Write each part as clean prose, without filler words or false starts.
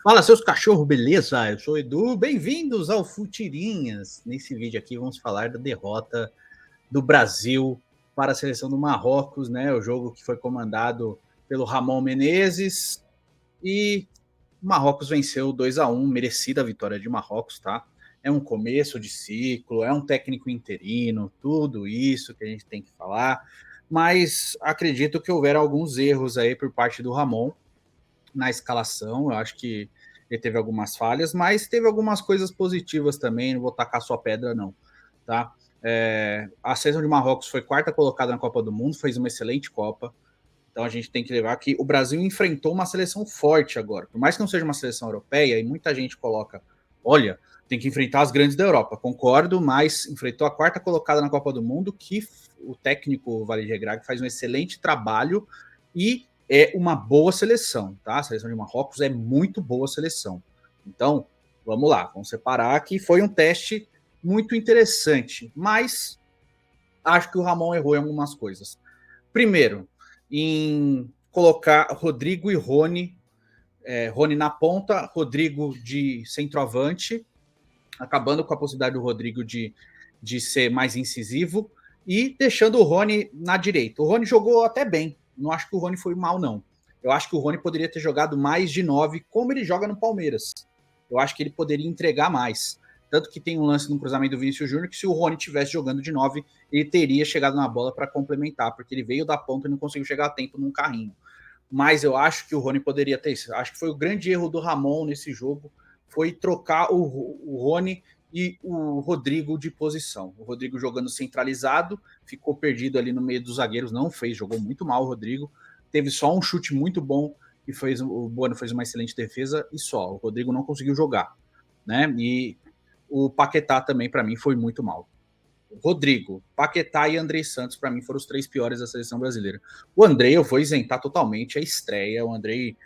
Fala, seus cachorros, beleza? Eu sou o Edu, bem-vindos ao Futirinhas. Nesse vídeo aqui vamos falar da derrota do Brasil para a seleção do Marrocos, né? O jogo que foi comandado pelo Ramon Menezes e o Marrocos venceu 2-1, merecida a vitória de Marrocos, tá? É um começo de ciclo, é um técnico interino, tudo isso que a gente tem que falar, mas acredito que houveram alguns erros aí por parte do Ramon na escalação. Eu acho que ele teve algumas falhas, mas teve algumas coisas positivas também. Não vou tacar sua pedra, não. Tá? A seleção de Marrocos foi quarta colocada na Copa do Mundo, fez uma excelente Copa. Então a gente tem que levar que o Brasil enfrentou uma seleção forte agora. Por mais que não seja uma seleção europeia, e muita gente coloca, olha, tem que enfrentar as grandes da Europa. Concordo, mas enfrentou a quarta colocada na Copa do Mundo, que o técnico Walid Regragui faz um excelente trabalho e é uma boa seleção, tá? A seleção de Marrocos é muito boa seleção. Então, vamos lá, vamos separar que foi um teste muito interessante, mas acho que o Ramon errou em algumas coisas. Primeiro, em colocar Rodrigo e Rony, Rony na ponta, Rodrigo de centroavante, acabando com a possibilidade do Rodrigo de ser mais incisivo e deixando o Rony na direita. O Rony jogou até bem, não acho que o Rony foi mal, não. Eu acho que o Rony poderia ter jogado mais de 9, como ele joga no Palmeiras. Eu acho que ele poderia entregar mais. Tanto que tem um lance no cruzamento do Vinícius Júnior que se o Rony tivesse jogando de 9, ele teria chegado na bola para complementar, porque ele veio da ponta e não conseguiu chegar a tempo num carrinho. Mas eu acho que o Rony poderia ter isso. Acho que foi o grande erro do Ramon nesse jogo, foi trocar o Rony e o Rodrigo de posição. O Rodrigo jogando centralizado, ficou perdido ali no meio dos zagueiros, não fez, jogou muito mal o Rodrigo. Teve só um chute muito bom e fez o Bueno fez uma excelente defesa e só. O Rodrigo não conseguiu jogar, né? E o Paquetá também para mim foi muito mal. Rodrigo, Paquetá e Andrei Santos, para mim, foram os três piores da seleção brasileira. O Andrei, eu vou isentar totalmente a estreia. O Andrei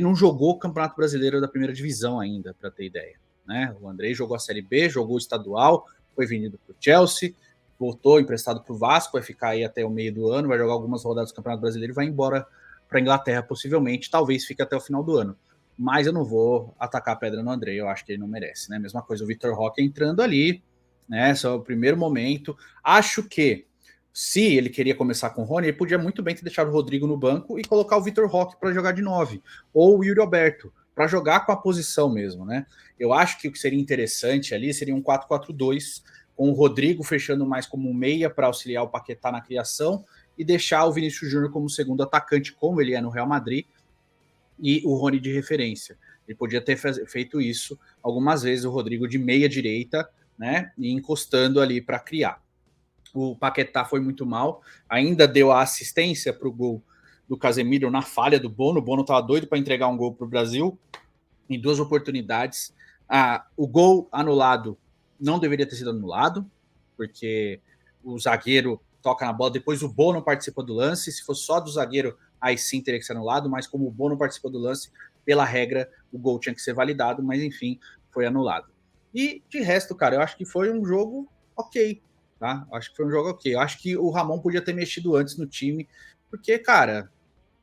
não jogou o Campeonato Brasileiro da primeira divisão ainda, para ter ideia. Né? O Andrei jogou a Série B, jogou o estadual, foi vendido para o Chelsea, voltou emprestado para o Vasco, vai ficar aí até o meio do ano, vai jogar algumas rodadas do Campeonato Brasileiro e vai embora para a Inglaterra, possivelmente, talvez fique até o final do ano. Mas eu não vou atacar a pedra no Andrei, eu acho que ele não merece. Né? Mesma coisa, o Vitor Roque entrando ali, né? Só o primeiro momento. Acho que se ele queria começar com o Rony, ele podia muito bem ter deixado o Rodrigo no banco e colocar o Vitor Roque para jogar de 9, ou o Yuri Alberto, para jogar com a posição mesmo, né? Eu acho que o que seria interessante ali seria um 4-4-2, com o Rodrigo fechando mais como um meia para auxiliar o Paquetá na criação e deixar o Vinícius Júnior como segundo atacante, como ele é no Real Madrid, e o Rony de referência. Ele podia ter feito isso algumas vezes, o Rodrigo de meia direita, né, e encostando ali para criar. O Paquetá foi muito mal, ainda deu a assistência para o gol do Casemiro na falha do Bono. O Bono estava doido para entregar um gol para o Brasil em duas oportunidades. O gol anulado não deveria ter sido anulado, porque o zagueiro toca na bola, depois o Bono participa do lance. Se fosse só do zagueiro, aí sim teria que ser anulado, mas como o Bono participou do lance, pela regra, o gol tinha que ser validado, mas enfim, foi anulado. E de resto, cara, eu acho que foi um jogo ok, tá? Acho que foi um jogo ok. Eu acho que o Ramon podia ter mexido antes no time, porque, cara,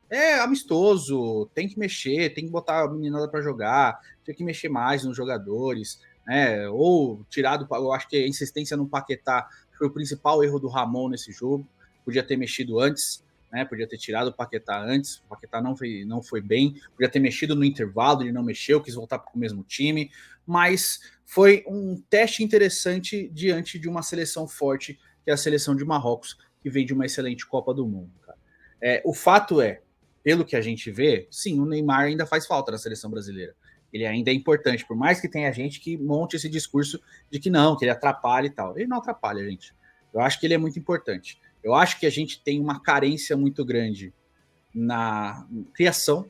é amistoso, tem que mexer, tem que botar a meninada para jogar, tem que mexer mais nos jogadores, né? Ou tirar do. Eu acho que a insistência no Paquetá foi o principal erro do Ramon nesse jogo. Podia ter mexido antes, né? Podia ter tirado o Paquetá antes. O Paquetá não foi bem. Podia ter mexido no intervalo, ele não mexeu, quis voltar para o mesmo time. Mas foi um teste interessante diante de uma seleção forte, que é a seleção de Marrocos, que vem de uma excelente Copa do Mundo. Cara. O fato é, pelo que a gente vê, sim, o Neymar ainda faz falta na seleção brasileira. Ele ainda é importante, por mais que tenha gente que monte esse discurso de que não, que ele atrapalha e tal. Ele não atrapalha, gente. Eu acho que ele é muito importante. Eu acho que a gente tem uma carência muito grande na criação,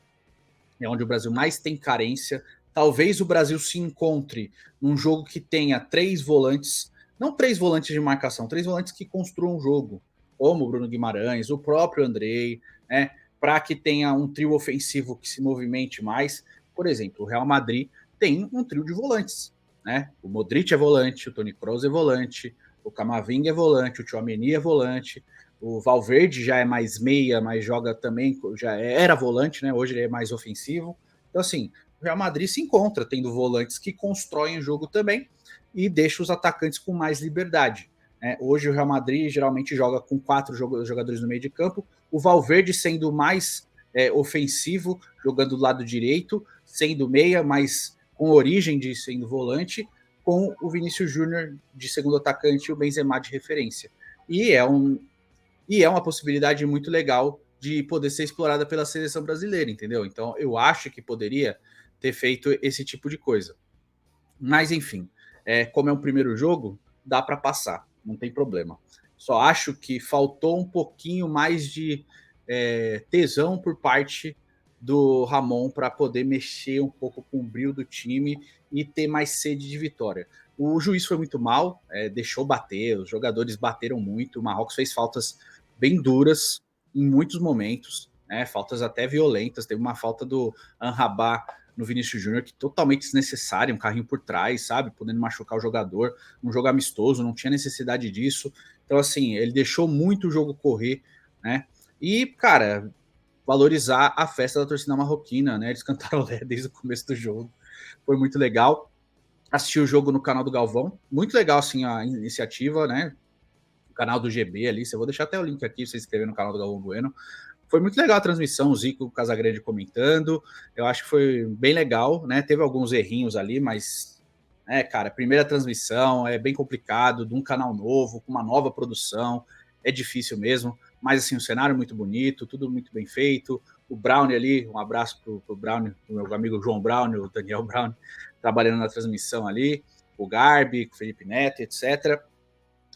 é onde o Brasil mais tem carência. Talvez o Brasil se encontre num jogo que tenha três volantes, não três volantes de marcação, três volantes que construam um jogo, como o Bruno Guimarães, o próprio Andrei, né? Para que tenha um trio ofensivo que se movimente mais. Por exemplo, o Real Madrid tem um trio de volantes, né? O Modric é volante, o Toni Kroos é volante, o Camavinga é volante, o Tchouaméni é volante, o Valverde já é mais meia, mas joga também, era volante, né? Hoje ele é mais ofensivo. Então, assim, o Real Madrid se encontra tendo volantes que constroem o jogo também e deixa os atacantes com mais liberdade. Hoje o Real Madrid geralmente joga com 4 jogadores no meio de campo, o Valverde sendo mais ofensivo, jogando do lado direito, sendo meia, mas com origem de sendo volante, com o Vinícius Júnior de segundo atacante e o Benzema de referência. E é uma possibilidade muito legal de poder ser explorada pela seleção brasileira, entendeu? Então eu acho que poderia ter feito esse tipo de coisa. Mas enfim, como é um primeiro jogo, dá para passar, não tem problema. Só acho que faltou um pouquinho mais de tesão por parte do Ramon para poder mexer um pouco com o brilho do time e ter mais sede de vitória. O juiz foi muito mal, deixou bater, os jogadores bateram muito, o Marrocos fez faltas bem duras em muitos momentos, faltas até violentas. Teve uma falta do Anrabá no Vinícius Júnior, que totalmente desnecessário, um carrinho por trás, sabe? Podendo machucar o jogador, um jogo amistoso, não tinha necessidade disso. Então, assim, ele deixou muito o jogo correr, né? E, cara, valorizar a festa da torcida marroquina, né? Eles cantaram Lé desde o começo do jogo. Foi muito legal. Assisti o jogo no canal do Galvão. Muito legal, assim, a iniciativa, né? O canal do GB ali. Eu vou deixar até o link aqui, pra você se inscrever no canal do Galvão Bueno. Foi muito legal a transmissão, o Zico Casagrande comentando. Eu acho que foi bem legal, né? Teve alguns errinhos ali, mas, cara, primeira transmissão é bem complicado, de um canal novo, com uma nova produção, é difícil mesmo. Mas, assim, o cenário é muito bonito, tudo muito bem feito. O Brown ali, um abraço pro Brown, pro meu amigo João Brown, o Daniel Brown, trabalhando na transmissão ali, o Garbi, o Felipe Neto, etc.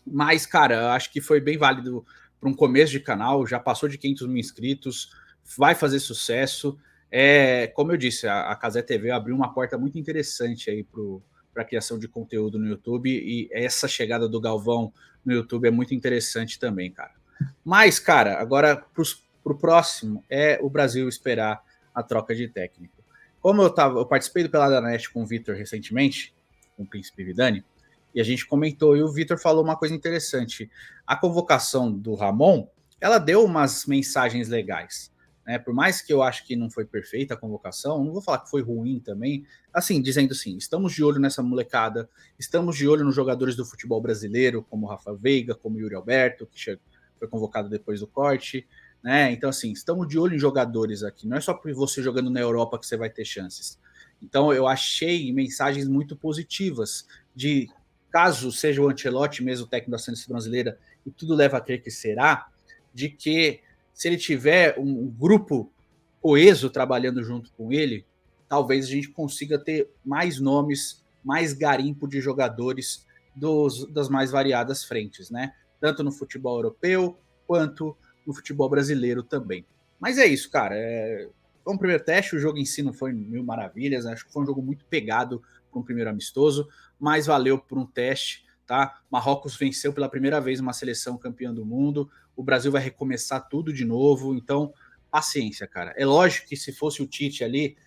Mas, cara, eu acho que foi bem válido para um começo de canal, já passou de 500 mil inscritos, vai fazer sucesso. Como eu disse, a Cazé TV abriu uma porta muito interessante aí para a criação de conteúdo no YouTube, e essa chegada do Galvão no YouTube é muito interessante também, cara. Mas, cara, agora para o próximo é o Brasil esperar a troca de técnico. Como eu participei do Pelada Net com o Vitor recentemente, com o Príncipe Vidani, e a gente comentou, e o Vitor falou uma coisa interessante. A convocação do Ramon, ela deu umas mensagens legais. Né? Por mais que eu acho que não foi perfeita a convocação, não vou falar que foi ruim também, assim, dizendo assim, estamos de olho nessa molecada, estamos de olho nos jogadores do futebol brasileiro, como Rafa Veiga, como Yuri Alberto, que foi convocado depois do corte, né? Então, assim, estamos de olho em jogadores aqui, não é só por você jogando na Europa que você vai ter chances. Então, eu achei mensagens muito positivas de caso seja o Ancelotti mesmo o técnico da seleção brasileira, e tudo leva a crer que será, de que se ele tiver um grupo coeso trabalhando junto com ele, talvez a gente consiga ter mais nomes, mais garimpo de jogadores das mais variadas frentes, né? Tanto no futebol europeu quanto no futebol brasileiro também. Mas é isso, cara. Foi um primeiro teste, o jogo em si não foi mil maravilhas, acho que foi um jogo muito pegado para um primeiro amistoso, mas valeu por um teste, tá? Marrocos venceu pela primeira vez uma seleção campeã do mundo, o Brasil vai recomeçar tudo de novo, então paciência, cara. É lógico que se fosse o Tite ali,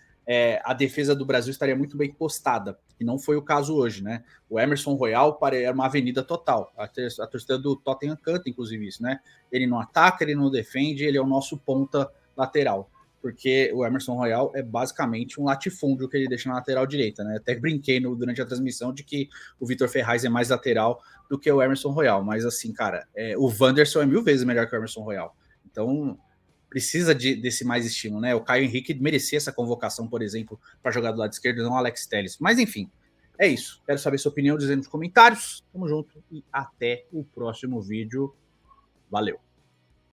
a defesa do Brasil estaria muito bem postada, e não foi o caso hoje, né? O Emerson Royal era uma avenida total. A torcida do Tottenham canta, inclusive, isso, né? Ele não ataca, ele não defende, ele é o nosso ponta lateral. Porque o Emerson Royal é basicamente um latifúndio que ele deixa na lateral direita, né? Até brinquei durante a transmissão de que o Vitor Ferraz é mais lateral do que o Emerson Royal, mas assim, cara, o Wanderson é 1000 vezes melhor que o Emerson Royal. Então, precisa desse mais estímulo, né? O Caio Henrique merecia essa convocação, por exemplo, para jogar do lado esquerdo, não o Alex Telles. Mas enfim, é isso. Quero saber sua opinião, dizendo nos comentários. Tamo junto e até o próximo vídeo. Valeu!